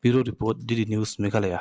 Bureau Report DD News Meghalaya.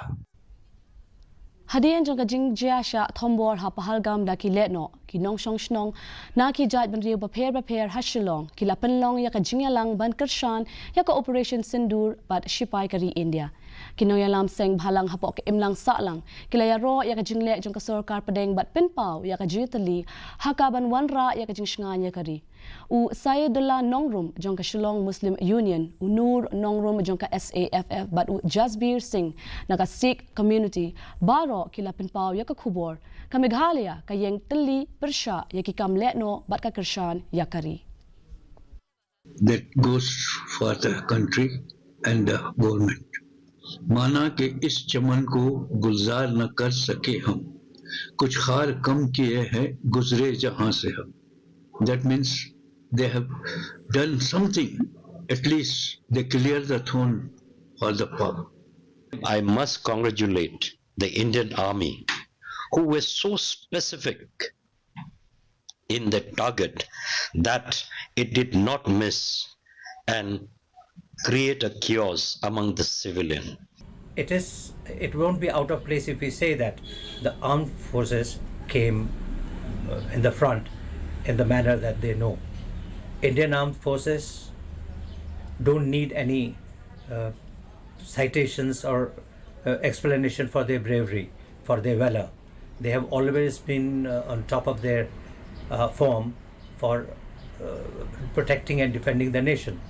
Hadian jong kajing jiasha thombor ha pahalgam da ki letno ki nong shong shnong na ki jat ban riu baper ha Shillong ki lapenlong ya kajing yalang ban Kyrshan ya ka Operation Sindoor bat shipai kari India ki no yalam seng bhalang hapok ke imlang salang ki la ya ro ya kajing le jong ka sarkar padeng bat pinpau ya ka Tylli ha ka ban wanra ya kajing shngan ya kari u Sayyidullah Nongrum jong ka Shillong Muslim Union u Nur Nongrum jong ka SAFF but u Jasbir Singh na ka Sikh community baro kila pinpau ya ka khubor ka Meghalaya ka yeng Tylli persha ya ki kam letno bat ka Kyrshan ya kari. That goes for the country and the government. माना कि इस चमन को गुलजार न कर सके हम कुछ खार कम किए हैं गुजरे जहां से हम. That means they have done something. At least they clear the throne for the power. I must congratulate the Indian Army, who was so specific in the target that it did not miss and create a chaos among the civilian. It won't be out of place if we say that the armed forces came in the front in the manner that they know. Indian armed forces don't need any citations or explanation for their bravery, for their valor. They have always been on top of their form for protecting and defending the nation.